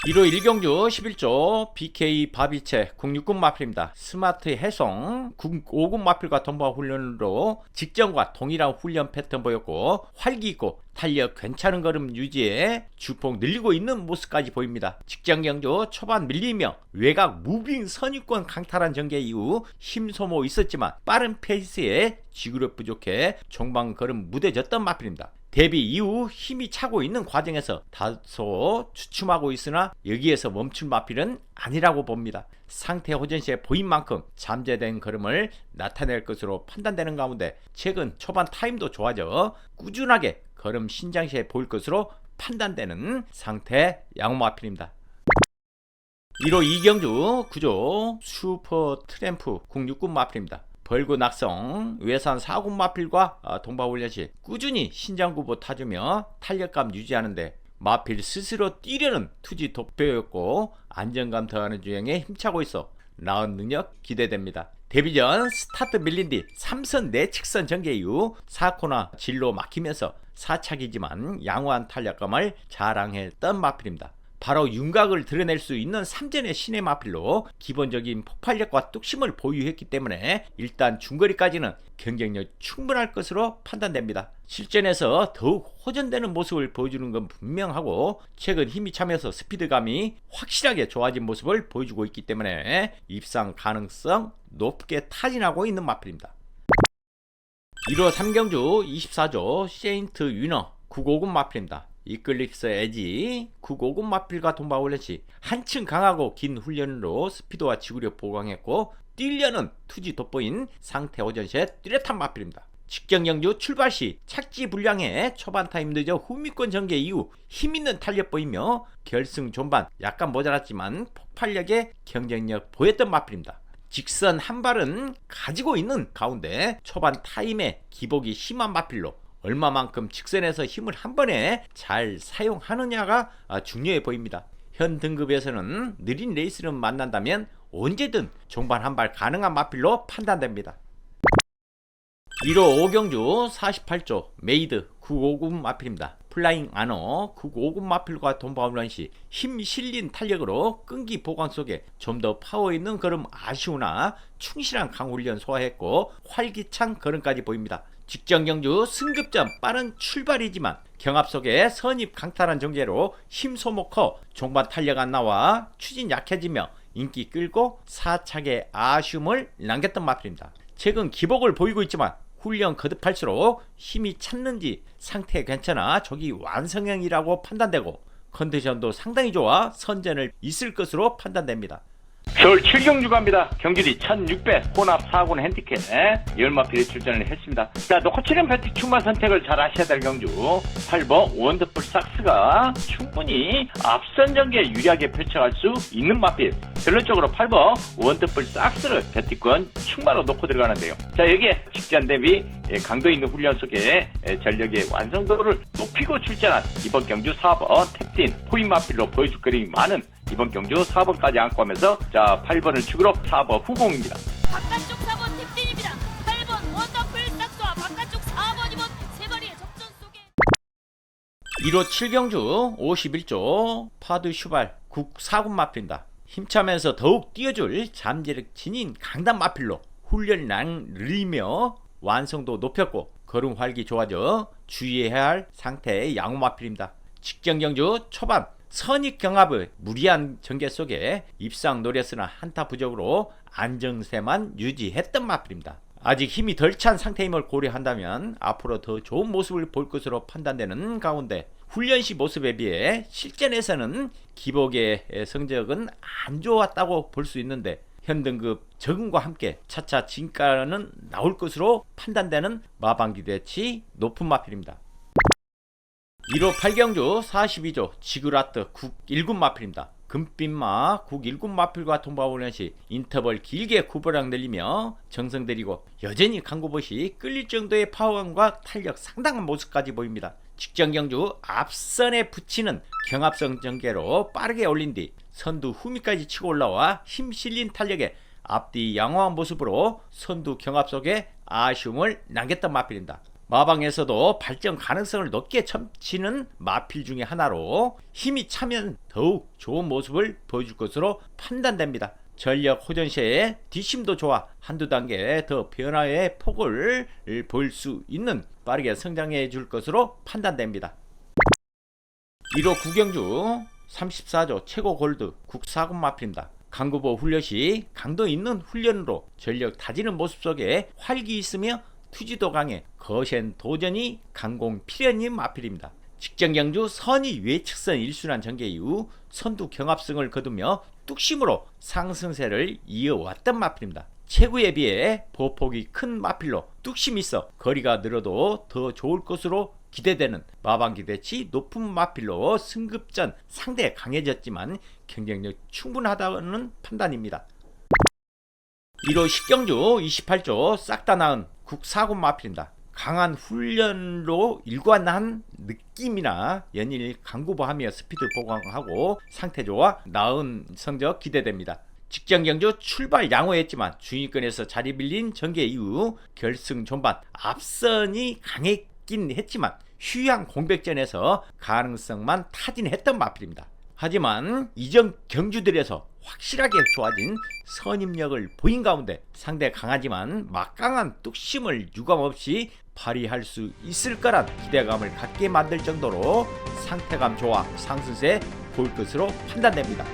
1호 1경주 11조 BK 바비체 국육군 마필입니다. 스마트 해송 국5군 마필과 동반 훈련으로 직전과 동일한 훈련 패턴 보였고 활기 있고 탄력 괜찮은 걸음 유지에 주폭 늘리고 있는 모습까지 보입니다. 직전 경주 초반 밀리며 외곽 무빙 선입권 강탈한 전개 이후 힘 소모 있었지만 빠른 페이스에 지구력 부족해 종방 걸음 무뎌졌던 마필입니다. 데뷔 이후 힘이 차고 있는 과정에서 다소 주춤하고 있으나 여기에서 멈출 마필은 아니라고 봅니다. 상태 호전 시에 보인 만큼 잠재된 걸음을 나타낼 것으로 판단되는 가운데 최근 초반 타임도 좋아져 꾸준하게 걸음 신장 시에 보일 것으로 판단되는 상태 양호 마필입니다. 1호 이경주 9조 슈퍼 트램프 국육군 마필입니다. 벌구 낙성 외산 4군 마필과 동반훈련 시 꾸준히 신장구보 타주며 탄력감 유지하는데 마필 스스로 뛰려는 투지 독배였고 안정감 더하는 주행에 힘차고 있어 나은 능력 기대됩니다. 데뷔 전 스타트 밀린 뒤 3선 내측선 전개 이후 4코너 진로 막히면서 사착이지만 양호한 탄력감을 자랑했던 마필입니다. 바로 윤곽을 드러낼 수 있는 3전의 신의 마필로 기본적인 폭발력과 뚝심을 보유했기 때문에 일단 중거리까지는 경쟁력 충분할 것으로 판단됩니다. 실전에서 더욱 호전되는 모습을 보여주는 건 분명하고 최근 힘이 차면서 스피드감이 확실하게 좋아진 모습을 보여주고 있기 때문에 입상 가능성 높게 타진하고 있는 마필입니다. 1호 3경주 24조 세인트 위너 959군 마필입니다. 이클립스 에지 959군 마필과 동반 훈련 시 한층 강하고 긴 훈련으로 스피드와 지구력 보강했고 뛰려는 투지 돋보인 상태 호전 시에 뚜렷한 마필입니다. 직전 경주 출발 시 착지 불량에 초반 타임 늦어 후미권 전개 이후 힘있는 탄력 보이며 결승 전반 약간 모자랐지만 폭발력의 경쟁력 보였던 마필입니다. 직선 한 발은 가지고 있는 가운데 초반 타임에 기복이 심한 마필로 얼마만큼 직선에서 힘을 한 번에 잘 사용하느냐가 중요해 보입니다. 현 등급에서는 느린 레이스를 만난다면 언제든 종반 한 발 가능한 마필로 판단됩니다. 1호 5경주 48조 메이드 959군 마필입니다. 플라잉 아너 959군 마필과 동반 훈련 시 힘 실린 탄력으로 끈기 보강 속에 좀 더 파워 있는 걸음 아쉬우나 충실한 강훈련 소화했고 활기찬 걸음까지 보입니다. 직전 경주 승급전 빠른 출발이지만 경합 속에 선입 강탈한 전개로 힘 소모 커 종반 탄력 안 나와 추진 약해지며 인기 끌고 사착의 아쉬움을 남겼던 마필입니다. 최근 기복을 보이고 있지만 훈련 거듭할수록 힘이 찼는지 상태 괜찮아 조기 완성형이라고 판단되고 컨디션도 상당히 좋아 선전을 있을 것으로 판단됩니다. 서울 7경주 갑니다. 경주리 1600 혼합 4군 핸디캡 열마필에 출전을 했습니다. 자, 노코치는 배트 충만 선택을 잘 하셔야 될 경주 8번 원더풀 삭스가 충분히 앞선 전개에 유리하게 펼쳐갈 수 있는 마필. 결론적으로 8번 원더풀 삭스를 배트권 충만으로 놓고 들어가는데요. 자, 여기에 직전 대비 강도 있는 훈련 속에 전력의 완성도를 높이고 출전한 이번 경주 4번 탭틴 포인 마필로 보여줄 그림이 많은 이번 경주 4번까지 안고 하면서 자 8번을 축으로 4번 후공입니다. 바깥쪽 4번 탭진입니다. 8번 원더풀 싹스와 바깥쪽 4번 2번 세 마리의 접전 속에 1호 7경주 51조 파드 슈발 국 4군 마필입니다. 힘차면서 더욱 뛰어줄 잠재력 지닌 강단 마필로 훈련량 늘리며 완성도 높였고 걸음 활기 좋아져 주의해야 할 상태의 양호 마필입니다. 직전 경주 초반 선입 경합의 무리한 전개 속에 입상 노렸으나 한타 부적으로 안정세만 유지했던 마필입니다. 아직 힘이 덜 찬 상태임을 고려한다면 앞으로 더 좋은 모습을 볼 것으로 판단되는 가운데 훈련 시 모습에 비해 실전에서는 기복의 성적은 안 좋았다고 볼 수 있는데 현 등급 적응과 함께 차차 진가는 나올 것으로 판단되는 마방기대치 높은 마필입니다. 1호 8경주 42조 지그라트 국 1군 마필입니다. 금빛마 국 1군 마필과 동반 훈련 시 인터벌 길게 구보량 늘리며 정성 들이고 여전히 강구봇이 끌릴 정도의 파워감과 탄력 상당한 모습까지 보입니다. 직전 경주 앞선에 붙이는 경합성 전개로 빠르게 올린 뒤 선두 후미까지 치고 올라와 힘 실린 탄력에 앞뒤 양호한 모습으로 선두 경합 속에 아쉬움을 남겼던 마필입니다. 마방에서도 발전 가능성을 높게 점치는 마필 중에 하나로 힘이 차면 더욱 좋은 모습을 보여줄 것으로 판단됩니다. 전력 호전 시에 뒷심도 좋아 한두 단계 더 변화의 폭을 보일 수 있는 빠르게 성장해 줄 것으로 판단됩니다. 1호 구경주 34조 최고 골드 국사군 마필입니다. 강구보 훈련 시 강도 있는 훈련으로 전력 다지는 모습 속에 활기 있으며 투지도 강해 거센 도전이 강공 필연인 마필입니다. 직전 경주 선의 외측선 1순환 전개 이후 선두 경합승을 거두며 뚝심으로 상승세를 이어왔던 마필입니다. 체구에 비해 보폭이 큰 마필로 뚝심 있어 거리가 늘어도 더 좋을 것으로 기대되는 마방 기대치 높은 마필로 승급전 상대 강해졌지만 경쟁력 충분하다는 판단입니다. 1호 10경주 28조 싹 다 나은 국사군 마필입니다. 강한 훈련로 일관한 느낌이나 연일 강구보하며 스피드 보강하고 상태 좋아 나은 성적 기대됩니다. 직전 경주 출발 양호했지만 중위권에서 자리 빌린 전개 이후 결승 전반 앞선이 강했긴 했지만 휴양 공백전에서 가능성만 타진했던 마필입니다. 하지만 이전 경주들에서 확실하게 좋아진 선임력을 보인 가운데 상대 강하지만 막강한 뚝심을 유감없이 발휘할 수 있을 거란 기대감을 갖게 만들 정도로 상태감 좋아 상승세 보일 것으로 판단됩니다.